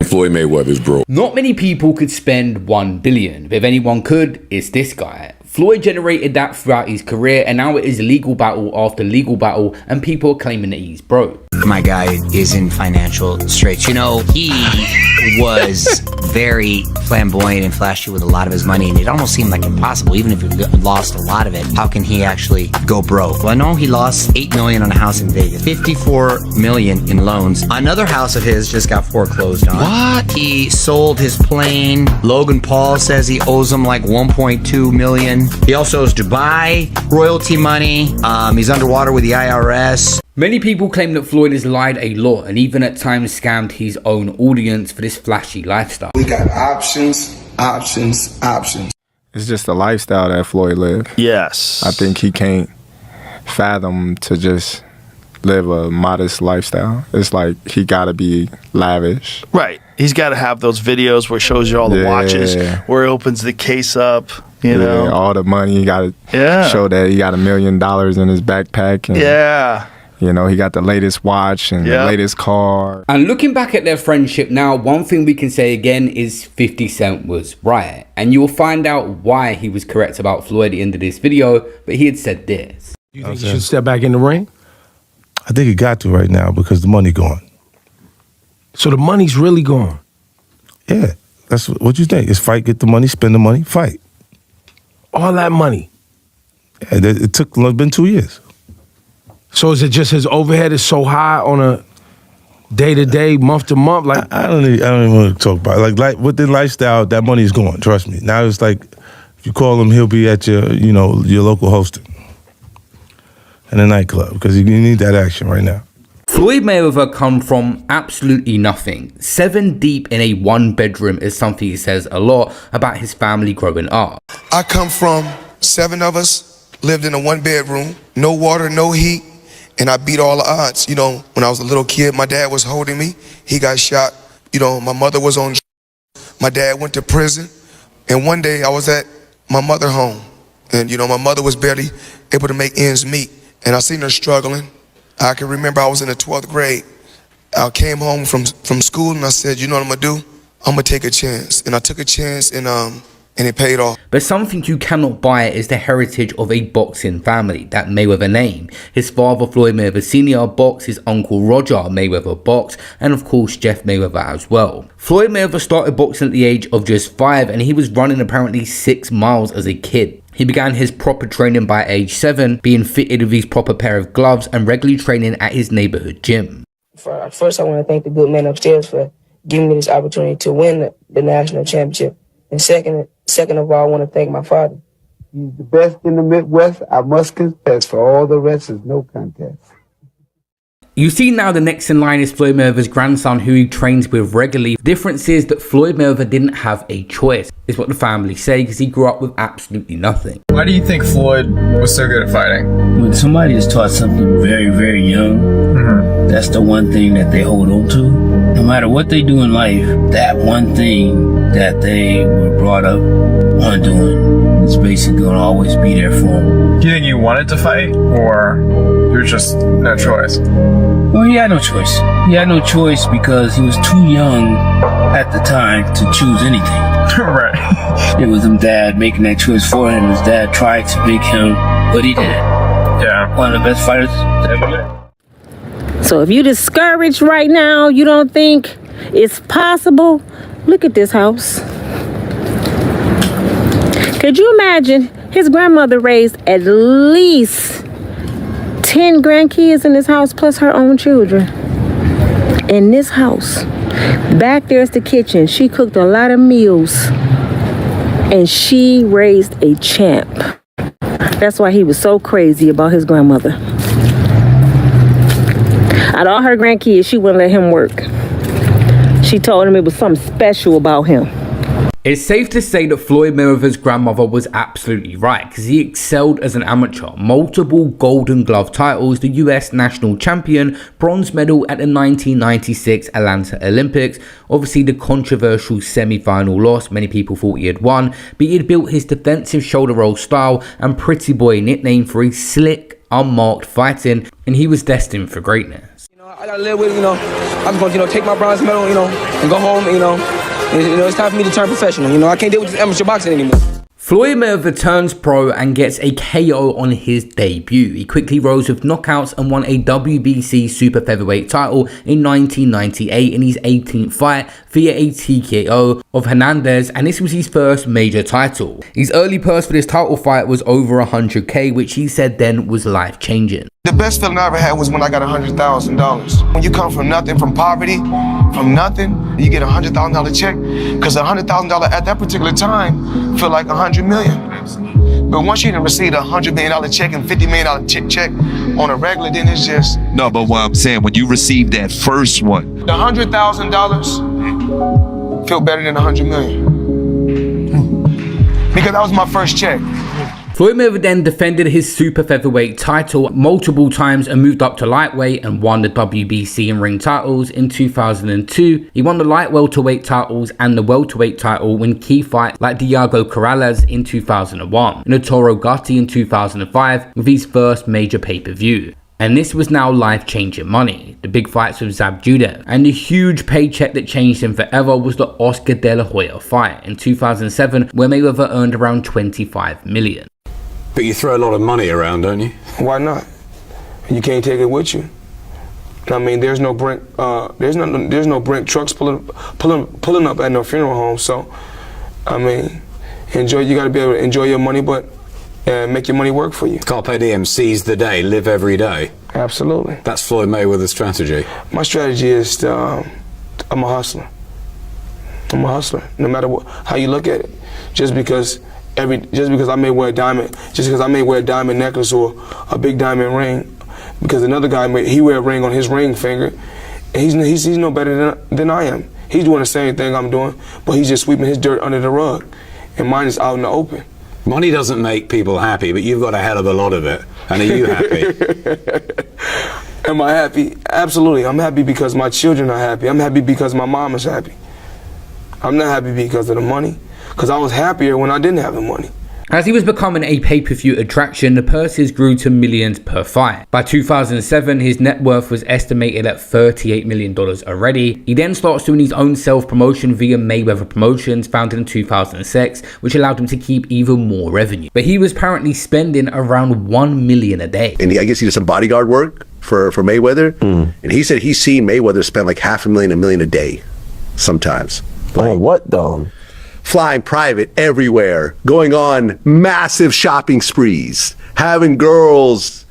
Floyd Mayweather's broke. Not many people could spend 1 billion, but if anyone could, it's this guy. Floyd generated that throughout his career, and now it is legal battle after legal battle, and people are claiming that he's broke. My guy is in financial straits. You know, he was very flamboyant and flashy with a lot of his money, and it almost seemed like impossible, even if he lost a lot of it. How can he actually go broke? Well, I know he lost $8 million on a house in Vegas, $54 million in loans. Another house of his just got foreclosed on. What? He sold his plane. Logan Paul says he owes him like $1.2 million. He also owes Dubai royalty money. He's underwater with the IRS. Many people claim that Floyd has lied a lot and even at times scammed his own audience for this flashy lifestyle. We got options, options, options. It's just the lifestyle that Floyd lived. Yes. I think he can't fathom to just live a modest lifestyle. It's like he gotta be lavish. Right. He's got to have those videos where it shows you all the watches, where he opens the case up, you know. All the money. He gotta show that he got $1 million in his backpack. And, you know, he got the latest watch and the latest car. And looking back at their friendship now, one thing we can say again is 50 Cent was right. And you will find out why he was correct about Floyd at the end of this video, but he had said this. You think he should step back in the ring? I think he got to right now because the money gone. So the money's really gone? Yeah. That's what you think. It's fight, get the money, spend the money, fight. All that money? Yeah, it's been 2 years. So is it just his overhead is so high on a day-to-day, month-to-month? Like I don't even want to talk about it. Like with the lifestyle, that money is gone, trust me. Now it's like, if you call him, he'll be at your, you know, your local hosting in a nightclub because you need that action right now. Floyd Mayweather come from absolutely nothing. 7 deep in a 1-bedroom is something he says a lot about his family growing up. I come from 7 of us, lived in a 1-bedroom, no water, no heat, and I beat all the odds. You know, when I was a little kid, my dad was holding me. He got shot. You know, my mother was on. My dad went to prison. And one day I was at my mother's home. And, you know, my mother was barely able to make ends meet. And I seen her struggling. I can remember I was in the 12th grade. I came home from school and I said, you know what I'm gonna do? I'm gonna take a chance. And I took a chance and it paid off. But something you cannot buy is the heritage of a boxing family, that Mayweather name. His father, Floyd Mayweather Sr. boxed, his uncle Roger Mayweather boxed, and of course Jeff Mayweather as well. Floyd Mayweather started boxing at the age of just 5 and he was running apparently 6 miles as a kid. He began his proper training by age 7, being fitted with his proper pair of gloves and regularly training at his neighborhood gym. First, I want to thank the good man upstairs for giving me this opportunity to win the national championship. And second of all, I want to thank my father. He's the best in the Midwest. I must confess, for all the rest is no contest. You see now the next in line is Floyd Mayweather's grandson, who he trains with regularly. The difference is that Floyd Mayweather didn't have a choice, is what the family say, because he grew up with absolutely nothing. Why do you think Floyd was so good at fighting? When somebody is taught something very, very young, that's the one thing that they hold on to. No matter what they do in life, that one thing that they were brought up on doing is basically going to always be there for them. Do you think you wanted to fight, or you're just no choice? Well, he had no choice. He had no choice because he was too young at the time to choose anything. Right. It was his dad making that choice for him. His dad tried to make him what he did. Yeah. One of the best fighters ever. So if you're discouraged right now, you don't think it's possible, look at this house. Could you imagine his grandmother raised at least 10 grandkids in this house plus her own children? In this house. Back there's the kitchen. She cooked a lot of meals and she raised a champ. That's why he was so crazy about his grandmother. Out of all her grandkids, she wouldn't let him work. She told him it was something special about him. It's safe to say that Floyd Mayweather's grandmother was absolutely right, because he excelled as an amateur. Multiple Golden Glove titles, the US national champion, bronze medal at the 1996 Atlanta Olympics. Obviously the controversial semi-final loss, many people thought he had won, but he had built his defensive shoulder roll style and Pretty Boy nickname for his slick, unmarked fighting, and he was destined for greatness. I gotta live with, I'm going to, take my bronze medal, and go home, it's time for me to turn professional. I can't deal with this amateur boxing anymore. Floyd Mayweather turns pro and gets a KO on his debut. He quickly rose with knockouts and won a WBC super featherweight title in 1998 in his 18th fight via a TKO of Hernandez, and this was his first major title. His early purse for this title fight was over $100K, which he said then was life-changing. The best feeling I ever had was when I got $100,000. When you come from nothing, from poverty, from nothing, you get a $100,000 check, because $100,000 at that particular time felt like $100 million. But once you receive a $100 million check and $50 million check on a regular, then it's just... No, but what I'm saying, when you received that first one... The $100,000 felt better than $100 million. Because that was my first check. Floyd Mayweather then defended his super featherweight title multiple times and moved up to lightweight and won the WBC and ring titles in 2002. He won the light welterweight titles and the welterweight title when key fights like Diego Corrales in 2001 and Toro Gotti in 2005 with his first major pay-per-view. And this was now life-changing money. The big fights with Zab Judah. And the huge paycheck that changed him forever was the Oscar De La Hoya fight in 2007, where Mayweather earned around $25 million. But you throw a lot of money around, don't you? Why not? You can't take it with you. I mean, there's no Brink trucks pulling up at no funeral home. So, I mean, you got to be able to enjoy your money, but make your money work for you. Carpe diem, seize the day, live every day. Absolutely. That's Floyd Mayweather's strategy. My strategy is I'm a hustler. I'm a hustler, no matter how you look at it. Just because I may wear a diamond, necklace or a big diamond ring, because another guy he wear a ring on his ring finger, and he's no better than I am. He's doing the same thing I'm doing, but he's just sweeping his dirt under the rug, and mine is out in the open. Money doesn't make people happy, but you've got a hell of a lot of it. And are you happy? Am I happy? Absolutely. I'm happy because my children are happy. I'm happy because my mom is happy. I'm not happy because of the money, because I was happier when I didn't have the money. As he was becoming a pay-per-view attraction, the purses grew to millions per fight. By 2007, his net worth was estimated at $38 million already. He then starts doing his own self-promotion via Mayweather Promotions, founded in 2006, which allowed him to keep even more revenue. But he was apparently spending around $1 million a day. And I guess he did some bodyguard work for Mayweather. And he said he's seen Mayweather spend like $500,000, $1 million a day sometimes. Like what though? Flying private everywhere, going on massive shopping sprees, having girls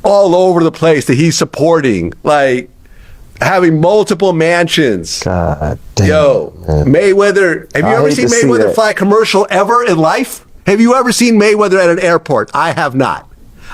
all over the place that he's supporting, like having multiple mansions. God damn. Yo, man. Mayweather, have you ever seen Mayweather fly a commercial ever in life? Have you ever seen Mayweather at an airport? I have not.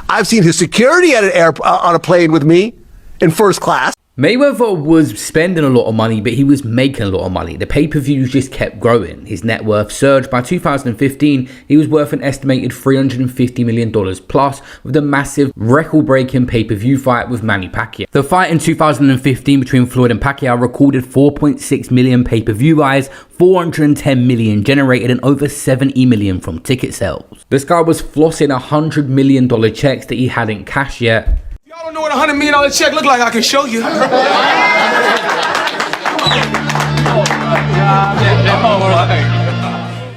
I've seen his security at an on a plane with me in first class. Mayweather was spending a lot of money, but he was making a lot of money. The pay-per-views just kept growing. His net worth surged. By 2015, he was worth an estimated $350 million plus, with a massive record-breaking pay-per-view fight with Manny Pacquiao. The fight in 2015 between Floyd and Pacquiao recorded 4.6 million pay-per-view eyes, 410 million generated, and over 70 million from ticket sales. This guy was flossing $100 million checks that he hadn't cashed yet. Y'all don't know what a $100 million check look like, I can show you.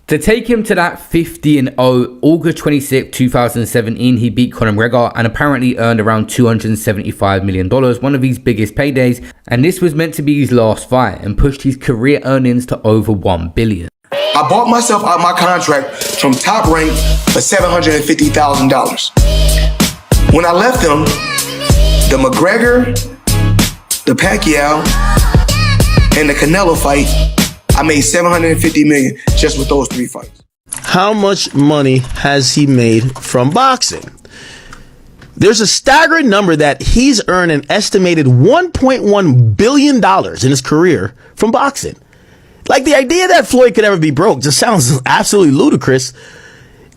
To take him to that 50-0, August 26, 2017, he beat Conor McGregor and apparently earned around $275 million, one of his biggest paydays, and this was meant to be his last fight and pushed his career earnings to over $1 billion. I bought myself out my contract from Top Rank for $750,000. When I left them, the McGregor, the Pacquiao, and the Canelo fight, I made $750 million just with those 3 fights. How much money has he made from boxing? There's a staggering number that he's earned an estimated $1.1 billion in his career from boxing. Like, the idea that Floyd could ever be broke just sounds absolutely ludicrous.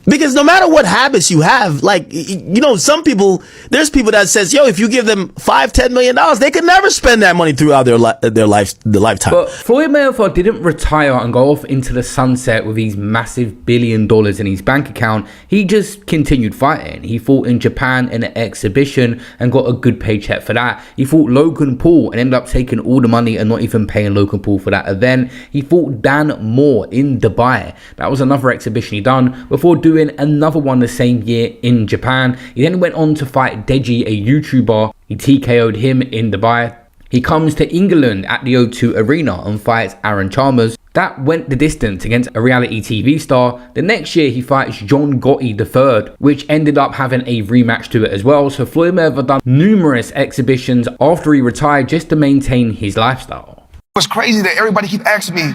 Because no matter what habits you have, like, you know, there's people that says, yo, if you give them $5-10 million, they could never spend that money throughout their lifetime. But Floyd Mayweather didn't retire and go off into the sunset with these massive $1 billion in his bank account. He just continued fighting. He fought in Japan in an exhibition and got a good paycheck for that. He fought Logan Paul and ended up taking all the money and not even paying Logan Paul for that event. He fought Dan Moore in Dubai. That was another exhibition he done before doing another one the same year in Japan. He then went on to fight Deji, a YouTuber. He TKO'd him in Dubai. He comes to England at the O2 Arena and fights Aaron Chalmers. That went the distance against a reality TV star. The next year he fights John Gotti III, which ended up having a rematch to it as well. So Floyd Mayweather done numerous exhibitions after he retired just to maintain his lifestyle. It's crazy that everybody keep asking me,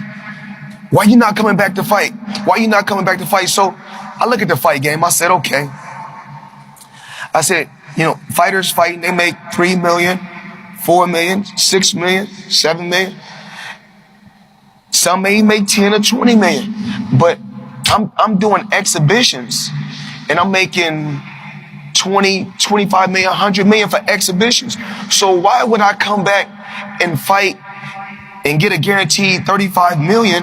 why you not coming back to fight? Why you not coming back to fight? So I look at the fight game. I said, okay. I said, you know, fighters fighting, they make $3 million, $4 million, $6 million, $7 million. Some may make 10 or 20 million. But I'm doing exhibitions and I'm making 20, 25 million, 100 million for exhibitions. So why would I come back and fight and get a guaranteed 35 million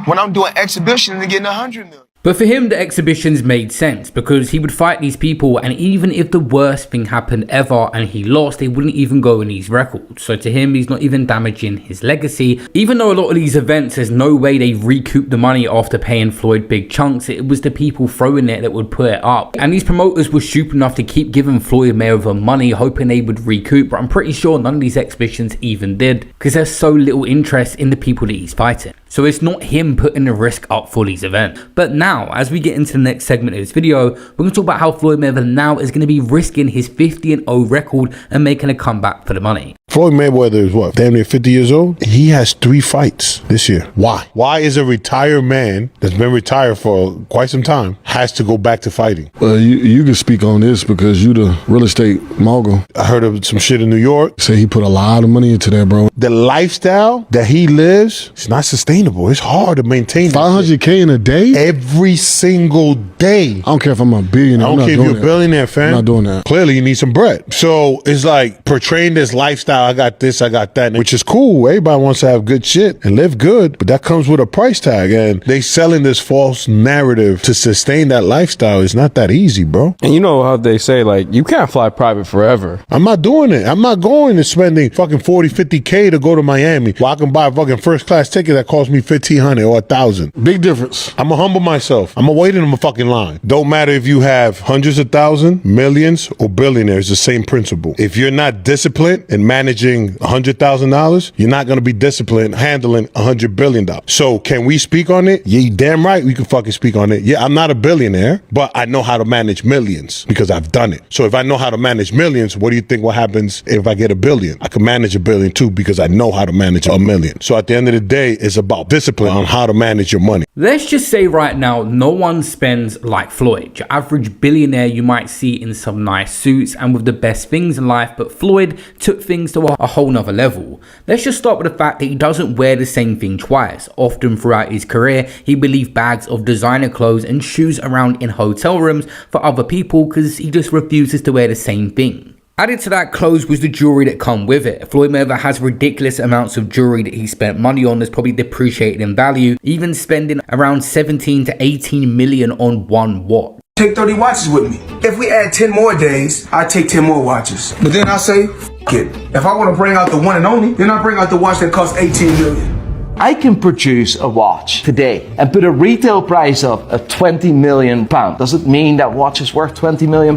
when I'm doing exhibitions and getting 100 million? But for him, the exhibitions made sense because he would fight these people, and even if the worst thing happened ever and he lost, they wouldn't even go in his records. So to him, he's not even damaging his legacy. Even though a lot of these events, there's no way they recoup the money after paying Floyd big chunks. It was the people throwing it that would put it up. And these promoters were stupid enough to keep giving Floyd Mayweather money, hoping they would recoup. But I'm pretty sure none of these exhibitions even did because there's so little interest in the people that he's fighting. So it's not him putting the risk up for these events. But now, as we get into the next segment of this video, we're going to talk about how Floyd Mayweather now is going to be risking his 50-0 record and making a comeback for the money. Floyd Mayweather is what, damn near 50 years old? He has 3 fights this year. Why? Why is a retired man that's been retired for quite some time has to go back to fighting? Well, you can speak on this because you the real estate mogul. I heard of some shit in New York. Say he put a lot of money into that, bro. The lifestyle that he lives, it's not sustainable. It's hard to maintain. $500K in a day? Every single day. I don't care if I'm a billionaire. I don't care if you're a billionaire, fam. I'm not doing that. Clearly, you need some bread. So it's like portraying this lifestyle. I got this, I got that, which is cool. Everybody wants to have good shit and live good, but that comes with a price tag. And they selling this false narrative to sustain that lifestyle. It's not that easy, bro. And you know how they say, like, you can't fly private forever. I'm not doing it. I'm not going to spending fucking 40, 50K to go to Miami while I can buy a fucking first class ticket that costs me $1,500 or $1,000. Big difference. I'm gonna humble myself. I'm gonna wait in a fucking line. Don't matter if you have hundreds of thousands, millions, or billionaires, the same principle. If you're not disciplined in managing $100,000, you're not gonna be disciplined handling $100 billion. So can we speak on it? Yeah, you damn right we can fucking speak on it. Yeah, I'm not a billionaire, but I know how to manage millions because I've done it. So if I know how to manage millions, what do you think what happens if I get $1 billion? I can manage $1 billion too because I know how to manage $1 million. So at the end of the day, it's about discipline on how to manage your money. Let's just say right now, no one spends like Floyd. Your average billionaire you might see in some nice suits and with the best things in life, but Floyd took things to a whole nother level. Let's just start with the fact that he doesn't wear the same thing twice. Often throughout his career, he would leave bags of designer clothes and shoes around in hotel rooms for other people because he just refuses to wear the same thing. Added to that, clothes was the jewelry that come with it. Floyd Mayweather has ridiculous amounts of jewelry that he spent money on that's probably depreciated in value, even spending around 17 to 18 million on one watch. Take 30 watches with me. If we add 10 more days, I take 10 more watches. But then I say, F it. If I want to bring out the one and only, then I bring out the watch that costs 18 million. I can produce a watch today and put a retail price of £20 million. Does it mean that watch is worth £20 million?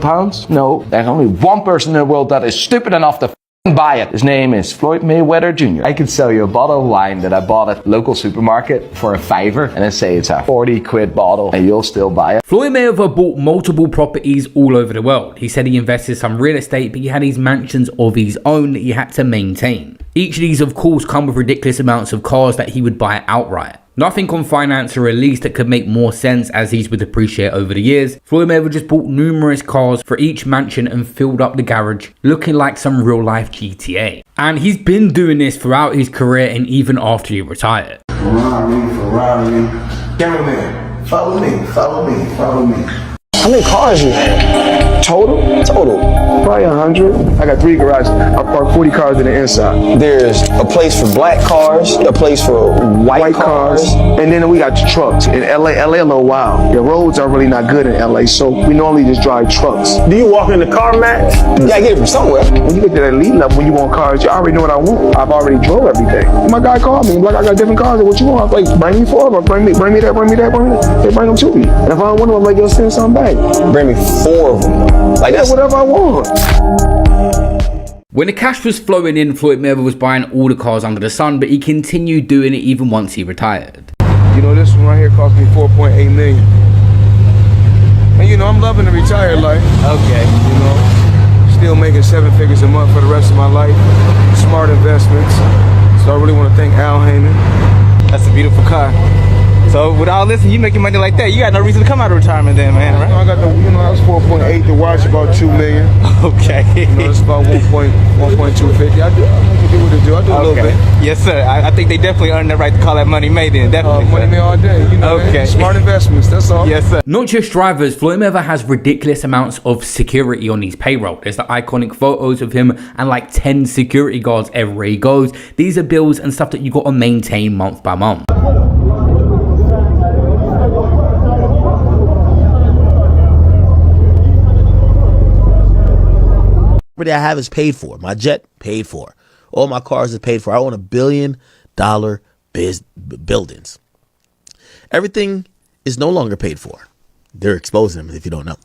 No, there's only one person in the world that is stupid enough to buy it. His name is Floyd Mayweather Jr. I could sell you a bottle of wine that I bought at local supermarket for £5 and I say it's a 40 quid bottle and you'll still buy it. Floyd Mayweather bought multiple properties all over the world. He said he invested in some real estate, but he had these mansions of his own that he had to maintain. Each of these, of course, come with ridiculous amounts of cars that he would buy outright. Nothing on finance or release that could make more sense as these would depreciate over the years. Floyd Mayweather just bought numerous cars for each mansion and filled up the garage, looking like some real life GTA. And he's been doing this throughout his career and even after he retired. Ferrari. Cameraman, Follow me, follow me, follow me. How many cars you have? Total? Probably 100. I got 3 garages. I park 40 cars in the inside. There's a place for black cars, a place for white cars. And then we got the trucks. In LA a little wild. The roads are really not good in LA, so we normally just drive trucks. Do you walk in the car, Matt? You gotta get it from somewhere. When you get to that elite level, when you want cars, you already know what I want. I've already drove everything. My guy called me, like, I got different cars. What you want? I'm like, bring me 4 of them. Bring me that, bring me that, bring me that. They bring them to me. And if I don't want them, I'm like, yo, send something back. Bring me 4 of them. Like, that's whatever I want. When the cash was flowing in, Floyd Mayweather was buying all the cars under the sun, but he continued doing it even once he retired. You know, this one right here cost me $4.8 million. And you know, I'm loving the retired life. Okay. You know, still making 7 figures a month for the rest of my life. Smart investments. So I really want to thank Al Heyman. That's a beautiful car. So with all this and you making money like that, you got no reason to come out of retirement then, man, right? I got the, you know, I was 4.8. The watch about $2 million. Okay. You know, it's about 1.250. I do what I do. I do a little bit. Yes, sir. I think they definitely earned the right to call that money made then, definitely. Money made all day. You know, okay. Smart investments, that's all. Yes, sir. Not just drivers, Floyd Mayweather has ridiculous amounts of security on his payroll. There's the iconic photos of him and like 10 security guards everywhere he goes. These are bills and stuff that you got to maintain month by month. Everything I have is paid for. My jet, paid for. All my cars are paid for. I own $1 billion buildings. Everything is no longer paid for. They're exposing them if you don't know.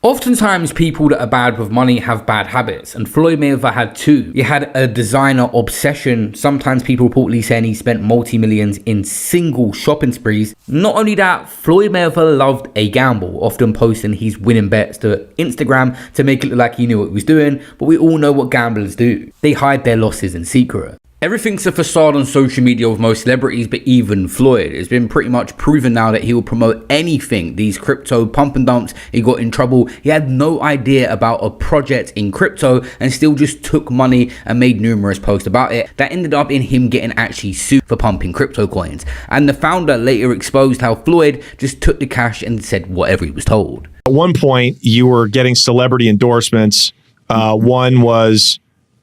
Oftentimes, people that are bad with money have bad habits, and Floyd Mayweather had 2. He had a designer obsession. Sometimes people reportedly saying he spent multi-millions in single shopping sprees. Not only that, Floyd Mayweather loved a gamble, often posting his winning bets to Instagram to make it look like he knew what he was doing, but we all know what gamblers do. They hide their losses in secret. Everything's a facade on social media with most celebrities, but even Floyd. It's been pretty much proven now that he will promote anything. These crypto pump and dumps, he got in trouble. He had no idea about a project in crypto and still just took money and made numerous posts about it. That ended up in him getting actually sued for pumping crypto coins. And the founder later exposed how Floyd just took the cash and said whatever he was told. At one point, you were getting celebrity endorsements. One was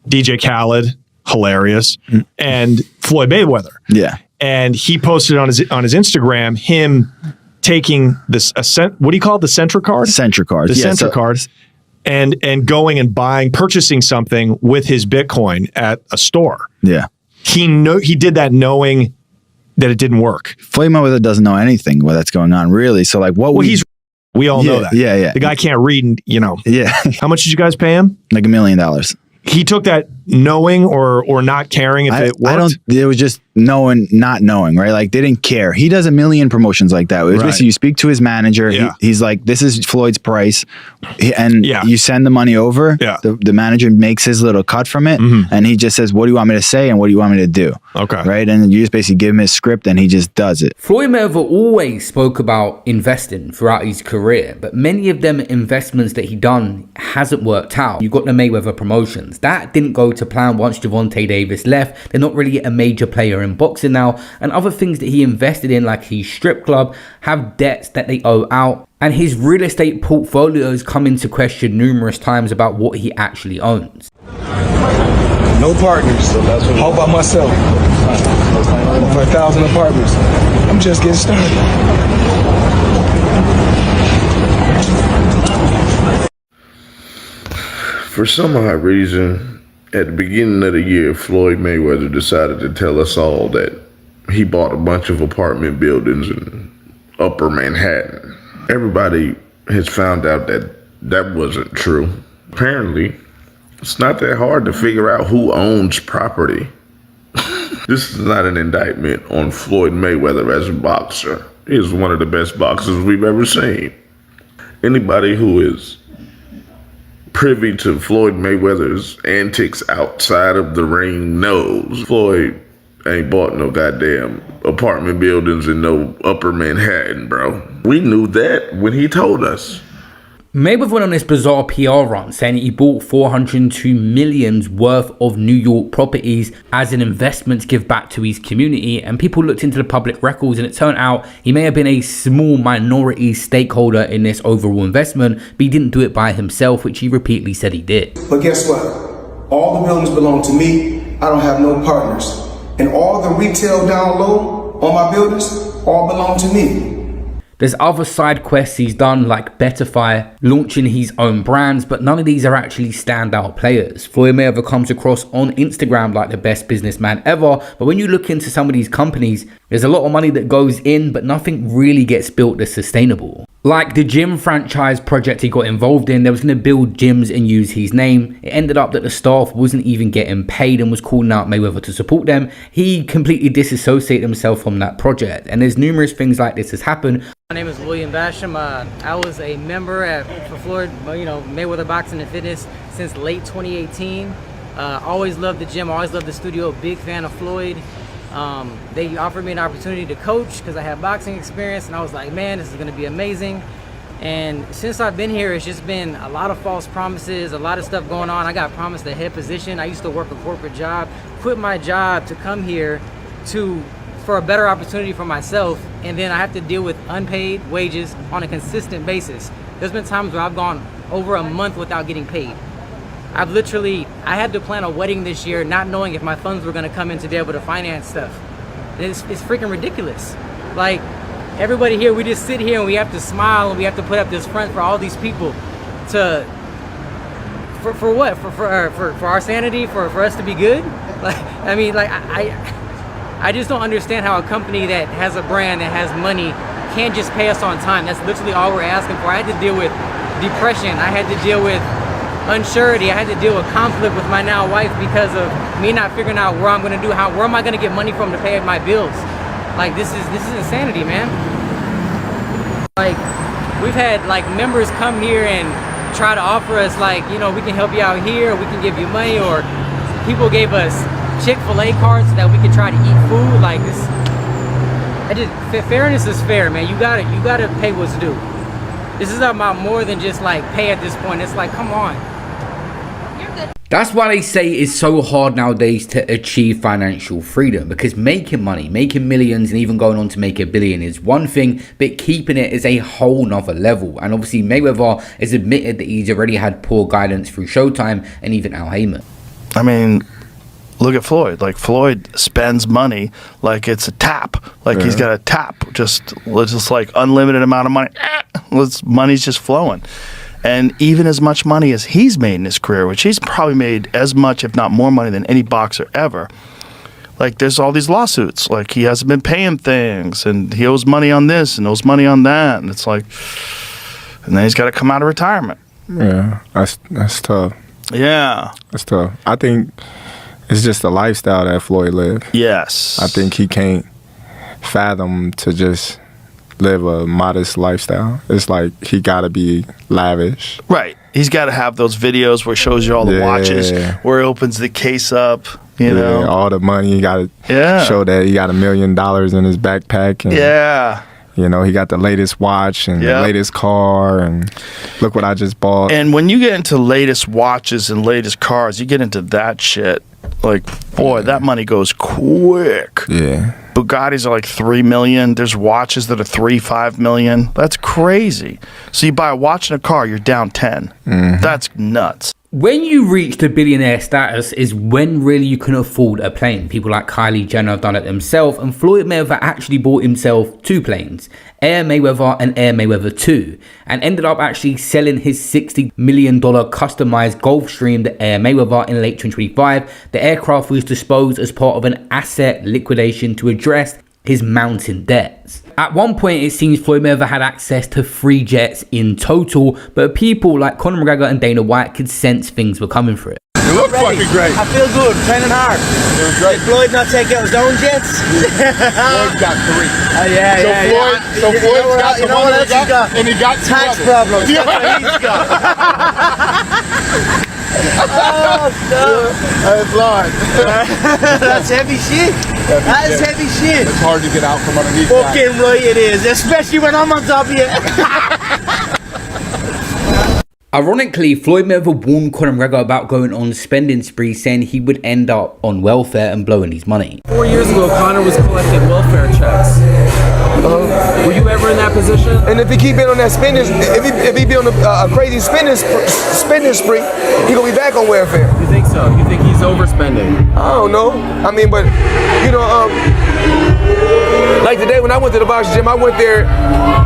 DJ Khaled. Hilarious, and Floyd Mayweather. Yeah, and he posted on his Instagram him taking this what do you call it? The Centra card? Centra card. The Centra cards, and going and purchasing something with his Bitcoin at a store. Yeah, he did that knowing that it didn't work. Floyd Mayweather doesn't know anything that's going on really. So like, what? Well, we all know that. Yeah. The guy can't read, and Yeah. How much did you guys pay him? Like $1 million. He took that knowing or not caring if it worked? It was just knowing, not knowing, right? Like they didn't care. He does a million promotions like that. It was basically you speak to his manager. Yeah. He's like, this is Floyd's price. You send the money over. Yeah. The manager makes his little cut from it. Mm-hmm. And he just says, what do you want me to say? And what do you want me to do? Okay. Right. And you just basically give him his script and he just does it. Floyd Mayweather always spoke about investing throughout his career, but many of them investments that he done hasn't worked out. You got the Mayweather promotions. That didn't go to plan once Gervonta Davis left. They're not really a major player in boxing now, and other things that he invested in like his strip club have debts that they owe out, and his real estate portfolios come into question numerous times about what he actually owns. No partners, all by myself. Over 1,000 apartments. I'm just getting started. For some odd reason, at the beginning of the year, Floyd Mayweather decided to tell us all that he bought a bunch of apartment buildings in Upper Manhattan. Everybody has found out that that wasn't true. Apparently, it's not that hard to figure out who owns property. This is not an indictment on Floyd Mayweather as a boxer. He is one of the best boxers we've ever seen. Anybody who is privy to Floyd Mayweather's antics outside of the ring knows Floyd ain't bought no goddamn apartment buildings in no Upper Manhattan, bro. We knew that when he told us. Mayweather went on this bizarre PR run saying he bought $402 million worth of New York properties as an investment to give back to his community, and people looked into the public records and it turned out he may have been a small minority stakeholder in this overall investment, but he didn't do it by himself, which he repeatedly said he did. But guess what? All the buildings belong to me. I don't have no partners. And all the retail down low on my buildings all belong to me. There's other side quests he's done like Betterfy, launching his own brands, but none of these are actually standout players. Floyd Mayweather comes across on Instagram like the best businessman ever, but when you look into some of these companies, there's a lot of money that goes in, but nothing really gets built that's sustainable. Like the gym franchise project he got involved in, they was going to build gyms and use his name. It ended up that the staff wasn't even getting paid and was calling out Mayweather to support them. He completely disassociated himself from that project, and there's numerous things like this has happened. My name is William Basham. I was a member for Floyd, Mayweather Boxing and Fitness since late 2018. Always loved the gym, always loved the studio, big fan of Floyd. They offered me an opportunity to coach because I have boxing experience, and I was like, man, this is going to be amazing. And since I've been here, it's just been a lot of false promises, a lot of stuff going on. I got promised a head position. I used to work a corporate job, quit my job to come here for a better opportunity for myself, and then I have to deal with unpaid wages on a consistent basis. There's been times where I've gone over a month without getting paid. I had to plan a wedding this year not knowing if my funds were gonna come in to be able to finance stuff. It's freaking ridiculous. Like, everybody here, we just sit here and we have to smile and we have to put up this front for all these people for what? For our sanity, for us to be good? Like, I mean, like, I just don't understand how a company that has a brand, that has money, can't just pay us on time. That's literally all we're asking for. I had to deal with depression. I had to deal with unsurety. I had to deal with conflict with my now wife because of me not figuring out where I'm gonna do, where am I gonna get money from to pay my bills? Like, this is insanity, man. Like, we've had like members come here and try to offer us like, we can help you out here, we can give you money, or people gave us Chick-fil-A cards so that we could try to eat food. Like this, fairness is fair, man. You gotta pay what's due. This is about more than just like pay at this point. It's like, come on. That's why they say it's so hard nowadays to achieve financial freedom, because making money, making millions, and even going on to make $1 billion is one thing, but keeping it is a whole nother level. And obviously Mayweather has admitted that he's already had poor guidance through Showtime and even Al Heyman. I mean, look at Floyd. Like, Floyd spends money like it's a tap. Like, he's got a tap, just like unlimited amount of money. Money's just flowing. And even as much money as he's made in his career, which he's probably made as much, if not more money than any boxer ever, like, there's all these lawsuits. Like, he hasn't been paying things, and he owes money on this and owes money on that. And it's like, and then he's got to come out of retirement. Yeah, that's tough. Yeah. That's tough. I think it's just the lifestyle that Floyd lived. Yes. I think he can't fathom to just live a modest lifestyle. It's like he gotta be lavish. Right. He's got to have those videos where he shows you all the watches, where he opens the case up, you know. All the money. He got to show that he got $1 million in his backpack. And, he got the latest watch and the latest car, and look what I just bought. And when you get into latest watches and latest cars, you get into that shit. Like, boy, that money goes quick. Yeah. Bugattis are like $3 million. There's watches that are $3-5 million. That's crazy. So you buy a watch and a car, you're down 10. Mm-hmm. That's nuts. When you reach the billionaire status is when really you can afford a plane. People like Kylie Jenner have done it themselves, and Floyd Mayweather actually bought himself 2 planes, Air Mayweather and Air Mayweather 2, and ended up actually selling his $60 million customized Gulfstream, the Air Mayweather, in late 2025. The aircraft was disposed as part of an asset liquidation to address his mounting debts. At one point, it seems Floyd Mayweather had access to 3 jets in total, but people like Conor McGregor and Dana White could sense things were coming for it. You look fucking great. I feel good, training hard. Did Floyd not take out his own jets? Floyd's got 3. So Floyd's got the one that he got, and he got tax problems. That's what he's got. Oh, no. That's Lord. That's heavy shit. That is heavy shit. It's hard to get out from underneath that. Fucking right it is, especially when I'm on top of you. Ironically, Floyd Mayweather warned Conor McGregor about going on spending sprees, saying he would end up on welfare and blowing his money. 4 years ago, Conor was collecting welfare checks. Were you ever in that position? And if he keep in on that spending, if he be on a crazy spending spree, he gonna be back on welfare. You think so? You think he's overspending? I don't know. I mean, but you know, like today when I went to the boxing gym, I went there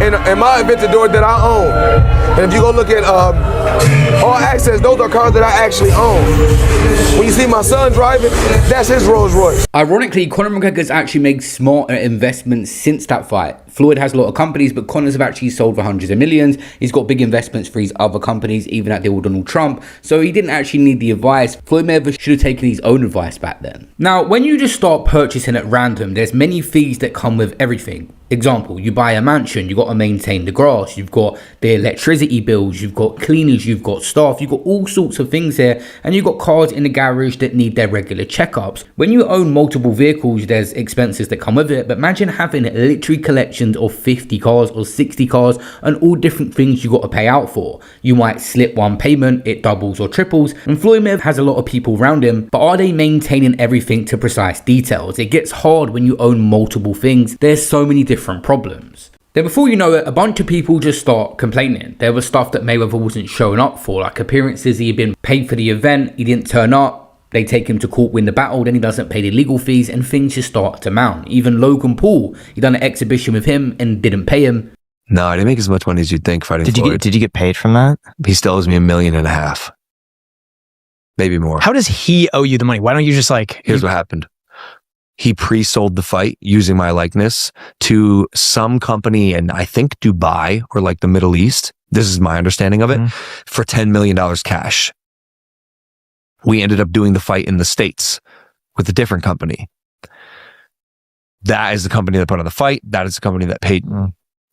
in my Aventador that I own. And if you go look at All Access, those are cars that I actually own. When you see my son driving, that's his Rolls Royce. Ironically, Conor McGregor's actually made smarter investments since that fight. Floyd has a lot of companies, but Conor's have actually sold for hundreds of millions. He's got big investments for his other companies, even at the old Donald Trump. So he didn't actually need the advice. Floyd Mayweather should have taken his own advice back then. Now, when you just start purchasing at random, there's many fees that come with everything. Example, you buy a mansion, you got to maintain the grass, you've got the electricity bills, you've got cleaners, you've got staff, you've got all sorts of things here, and you've got cars in the garage that need their regular checkups. When you own multiple vehicles, there's expenses that come with it, but imagine having literally collections of 50 cars or 60 cars and all different things you got to pay out for. You might slip one payment, it doubles or triples, and Floyd Mayweather has a lot of people around him, but are they maintaining everything to precise details? It gets hard when you own multiple things. There's so many different problems. Then before you know it, a bunch of people just start complaining. There was stuff that Mayweather wasn't showing up for, like appearances. He had been paid for the event, he didn't turn up. They take him to court, win the battle, then he doesn't pay the legal fees, and things just start to mount. Even Logan Paul, he done an exhibition with him and didn't pay him. No, I didn't make as much money as you'd think fighting Floyd. Did you get paid from that? He still owes me $1.5 million. Maybe more. How does he owe you the money? Why don't you just like... Here's what happened. He pre-sold the fight using my likeness to some company in, I think, Dubai or like the Middle East. This is my understanding of it, for $10 million cash. We ended up doing the fight in the States with a different company. That is the company that put on the fight. That is the company that paid.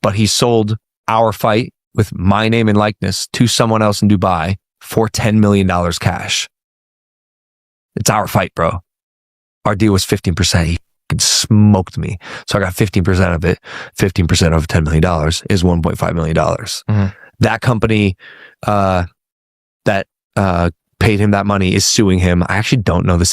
But he sold our fight with my name and likeness to someone else in Dubai for $10 million cash. It's our fight, bro. Our deal was 15%. He smoked me. So I got 15% of it. 15% of $10 million is $1.5 million. That company that paid him that money is suing him. I actually don't know the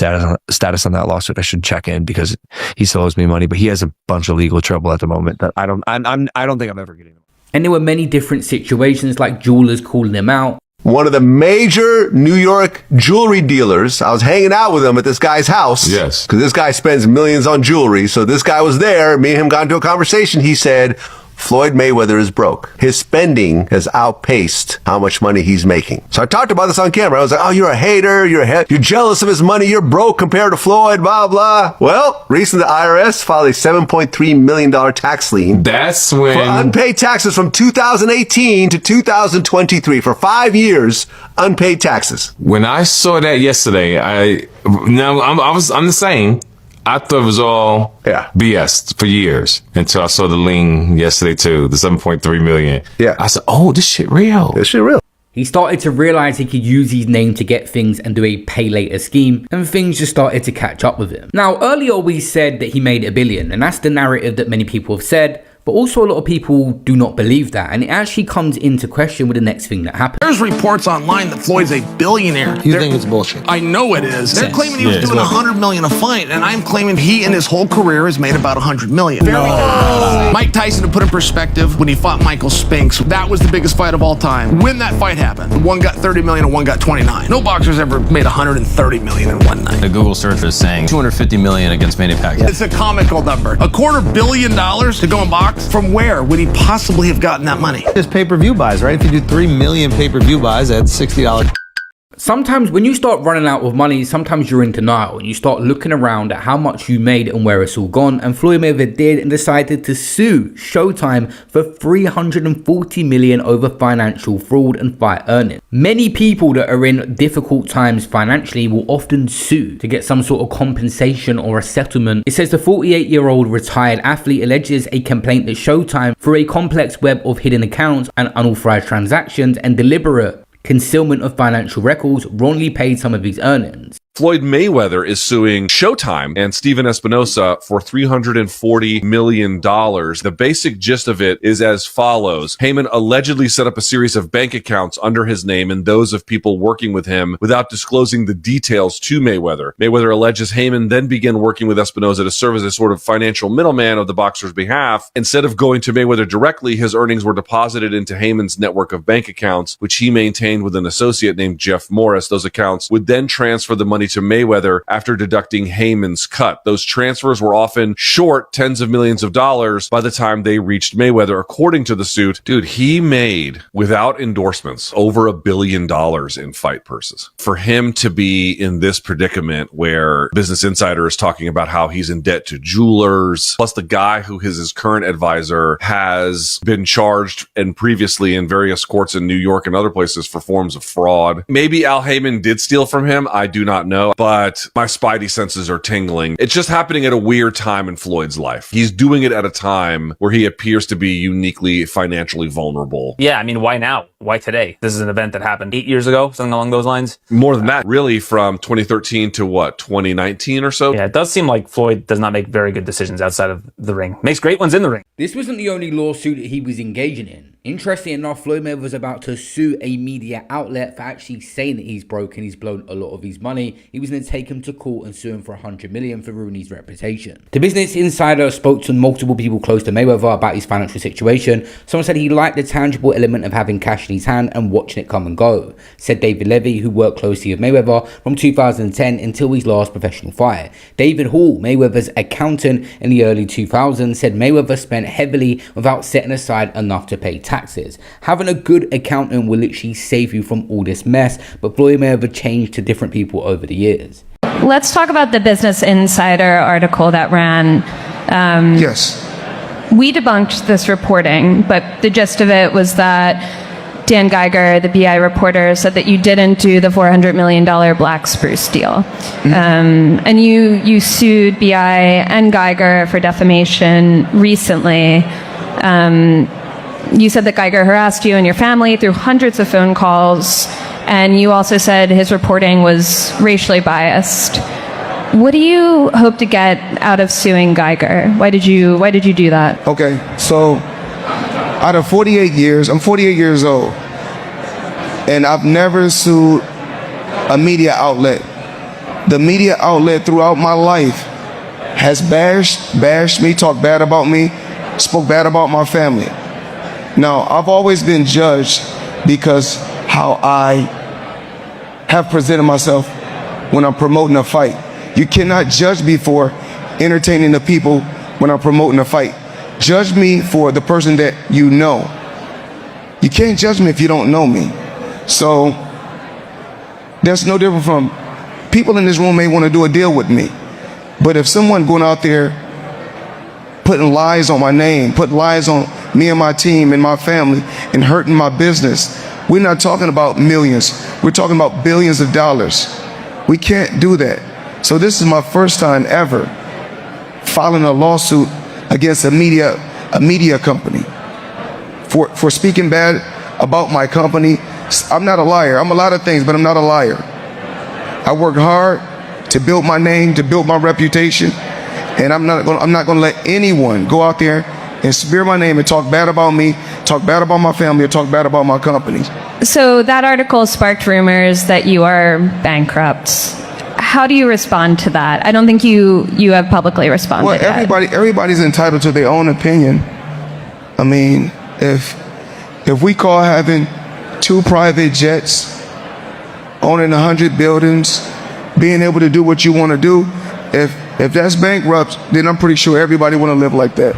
status on that lawsuit. I should check in because he still owes me money, but he has a bunch of legal trouble at the moment that I don't think I'm ever getting. And there were many different situations, like jewelers calling him out. One of the major New York jewelry dealers, I was hanging out with him at this guy's house. Yes. Because this guy spends millions on jewelry. So this guy was there. Me and him got into a conversation. He said, Floyd Mayweather is broke. His spending has outpaced how much money he's making. So I talked about this on camera. I was like, oh, you're a hater. You're jealous of his money. You're broke compared to Floyd, blah, blah. Well, recently the IRS filed a $7.3 million tax lien. That's when... for unpaid taxes from 2018 to 2023. For 5 years, unpaid taxes. When I saw that yesterday, I'm the same. I thought it was all BS for years until I saw the lien yesterday too, the 7.3 million. Yeah. I said, oh, this shit real. This shit real. He started to realize he could use his name to get things and do a pay later scheme, and things just started to catch up with him. Now, earlier we said that he made $1 billion, and that's the narrative that many people have said. But also a lot of people do not believe that, and it actually comes into question with the next thing that happened. There's reports online that Floyd's a billionaire. You think it's bullshit? I know it is. They're claiming he was doing $100 million a fight, and I'm claiming he in his whole career has made about $100 million. Mike Tyson, to put in perspective, when he fought Michael Spinks, that was the biggest fight of all time. When that fight happened, one got 30 million and one got 29. No boxer's ever made 130 million in one night. The Google search is saying 250 million against Manny Pacquiao. It's a comical number. $250 million to go and box? From where would he possibly have gotten that money? Just pay-per-view buys, right? If you do 3 million pay-per-view buys, that's $60. Sometimes when you start running out of money, sometimes you're in denial and you start looking around at how much you made and where it's all gone. And Floyd Mayweather did and decided to sue Showtime for $340 million over financial fraud and fight earnings. Many people that are in difficult times financially will often sue to get some sort of compensation or a settlement. It says the 48-year-old retired athlete alleges a complaint that Showtime, through a complex web of hidden accounts and unauthorized transactions and deliberate concealment of financial records, wrongly paid some of his earnings. Floyd Mayweather is suing Showtime and Steven Espinosa for $340 million. The basic gist of it is as follows. Heyman allegedly set up a series of bank accounts under his name and those of people working with him without disclosing the details to Mayweather. Mayweather alleges Heyman then began working with Espinosa to serve as a sort of financial middleman of the boxer's behalf. Instead of going to Mayweather directly, his earnings were deposited into Heyman's network of bank accounts, which he maintained with an associate named Jeff Morris. Those accounts would then transfer the money to Mayweather after deducting Heyman's cut. Those transfers were often short tens of millions of dollars by the time they reached Mayweather. According to the suit, dude, he made, without endorsements, over $1 billion in fight purses. For him to be in this predicament where Business Insider is talking about how he's in debt to jewelers, plus the guy who is his current advisor has been charged and previously in various courts in New York and other places for forms of fraud. Maybe Al Heyman did steal from him. I do not know, but my spidey senses are tingling. It's just happening at a weird time in Floyd's life. He's doing it at a time where he appears to be uniquely financially vulnerable. Yeah, I mean, why now? Why today? This is an event that happened 8 years ago, something along those lines. More than that, really, from 2013 to what, 2019 or so? Yeah, it does seem like Floyd does not make very good decisions outside of the ring. Makes great ones in the ring. This wasn't the only lawsuit that he was engaging in. Interestingly enough, Floyd Mayweather was about to sue a media outlet for actually saying that he's broke and he's blown a lot of his money. He was going to take him to court and sue him for $100 million for ruining his reputation. The Business Insider spoke to multiple people close to Mayweather about his financial situation. Someone said he liked the tangible element of having cash in his hand and watching it come and go. Said David Levy, who worked closely with Mayweather from 2010 until his last professional fight. David Hall, Mayweather's accountant in the early 2000s, said Mayweather spent heavily without setting aside enough to pay taxes. Having a good accountant will literally save you from all this mess, but Floyd Mayweather changed to different people over the years. Let's talk about the Business Insider article that ran. Yes. We debunked this reporting, but the gist of it was that Dan Geiger, the BI reporter, said that you didn't do the $400 million Black Spruce deal. And you sued BI and Geiger for defamation recently. You said that Geiger harassed you and your family through hundreds of phone calls, and you also said his reporting was racially biased. What do you hope to get out of suing Geiger? Why did you do that? Okay, so out of 48 years, I'm 48 years old, and I've never sued a media outlet. The media outlet throughout my life has bashed me, talked bad about me, spoke bad about my family. Now, I've always been judged because how I have presented myself when I'm promoting a fight. You cannot judge me for entertaining the people when I'm promoting a fight. Judge me for the person that you know. You can't judge me if you don't know me. So that's no different from people in this room may want to do a deal with me. But if someone going out there putting lies on my name, putting lies on me and my team and my family and hurting my business, we're not talking about millions. We're talking about billions of dollars. We can't do that. So this is my first time ever filing a lawsuit against a media company for speaking bad about my company. I'm not a liar. I'm a lot of things, but I'm not a liar. I work hard to build my name, to build my reputation, and I'm not going to let anyone go out there and smear my name and talk bad about me, talk bad about my family, or talk bad about my company. So that article sparked rumors that you are bankrupt. How do you respond to that? I don't think you have publicly responded. Well, everybody's entitled to their own opinion. I mean, if we call having 2 private jets, owning 100 buildings, being able to do what you want to do, if that's bankrupt, then I'm pretty sure everybody want to live like that.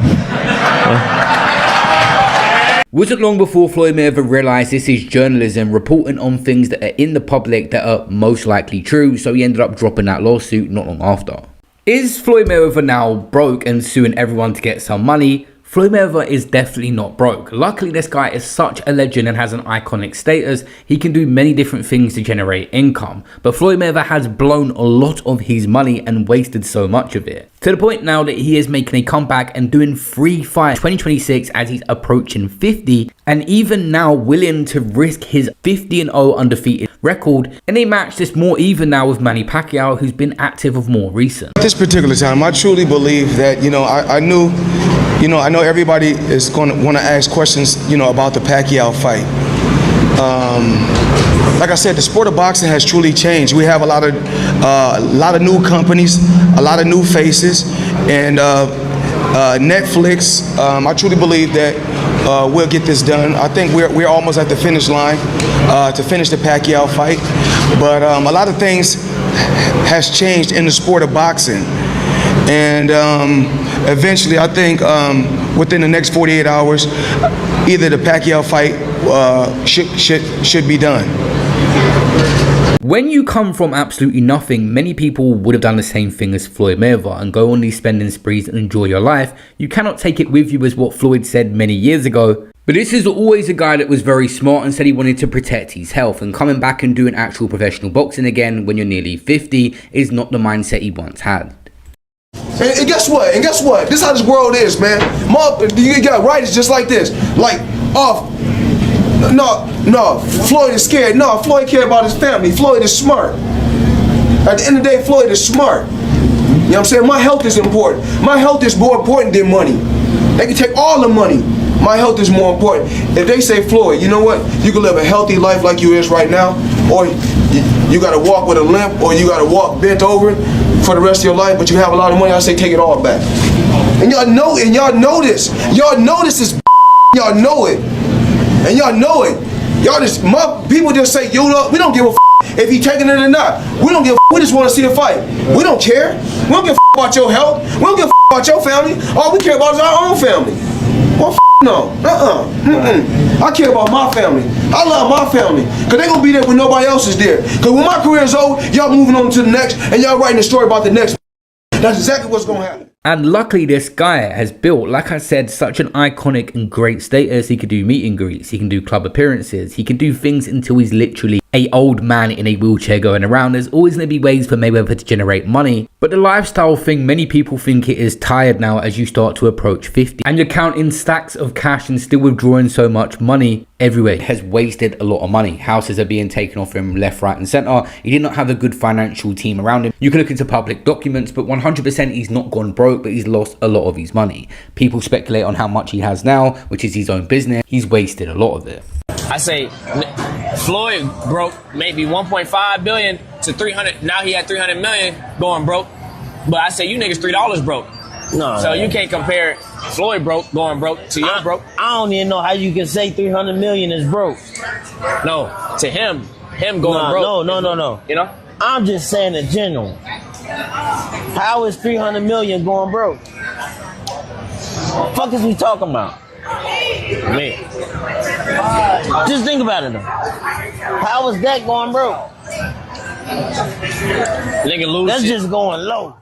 Wasn't long before Floyd Mayweather realised this is journalism, reporting on things that are in the public that are most likely true, so he ended up dropping that lawsuit not long after. Is Floyd Mayweather now broke and suing everyone to get some money? Floyd Mayweather is definitely not broke. Luckily, this guy is such a legend and has an iconic status. He can do many different things to generate income. But Floyd Mayweather has blown a lot of his money and wasted so much of it. To the point now that he is making a comeback and doing 3 fights 2026 as he's approaching 50. And even now willing to risk his 50-0 undefeated record in a match that's more even now with Manny Pacquiao, who's been active of more recent. At this particular time, I truly believe that, I know everybody is going to want to ask questions, about the Pacquiao fight. Like I said, the sport of boxing has truly changed. We have a lot of new companies, a lot of new faces, and Netflix. I truly believe that we'll get this done. I think we're almost at the finish line to finish the Pacquiao fight. But a lot of things has changed in the sport of boxing. And eventually, I think within the next 48 hours, either the Pacquiao fight should be done. When you come from absolutely nothing, many people would have done the same thing as Floyd Mayweather and go on these spending sprees and enjoy your life. You cannot take it with you, as what Floyd said many years ago. But this is always a guy that was very smart and said he wanted to protect his health, and coming back and doing actual professional boxing again when you're nearly 50 is not the mindset he once had. And guess what? This is how this world is, man. You got writers just like this. Like, no, Floyd is scared. No, Floyd cares about his family. Floyd is smart. At the end of the day, Floyd is smart. You know what I'm saying? My health is important. My health is more important than money. They can take all the money. My health is more important. If they say, Floyd, you know what? You can live a healthy life like you is right now, or you got to walk with a limp, or you got to walk bent over for the rest of your life, but you have a lot of money, I say take it all back. And y'all know this. Y'all know this is y'all know it. And y'all know it. Y'all just, people just say, we don't give a if he taking it or not. We don't give a we just want to see the fight. We don't care. We don't give a about your health. We don't give a about your family. All we care about is our own family. Well, no. I care about my family. I love my family. Because they're going to be there when nobody else is there. Because when my career is over, y'all moving on to the next, and y'all writing a story about the next. That's exactly what's going to happen. And luckily this guy has built, like I said, such an iconic and great status. He can do meet and greets, he can do club appearances, he can do things until he's literally an old man in a wheelchair going around. There's always going to be ways for Mayweather to generate money. But the lifestyle thing, many people think it is tired now as you start to approach 50. And you're counting stacks of cash and still withdrawing so much money everywhere. He has wasted a lot of money. Houses are being taken off him left, right and centre. He did not have a good financial team around him. You can look into public documents, but 100% he's not gone broke, but he's lost a lot of his money. People speculate on how much he has now, which is his own business. He's wasted a lot of it. I say Floyd broke maybe 1.5 billion to 300. Now he had 300 million going broke. But I say you niggas $3 broke. No. So you can't compare Floyd going broke to your broke. I don't even know how you can say 300 million is broke. No, to him going broke. No. You know? I'm just saying in general. How is 300 million going broke? What the fuck is we talking about? Man. Just think about it though. How is that going broke? Nigga lose. That's just going low.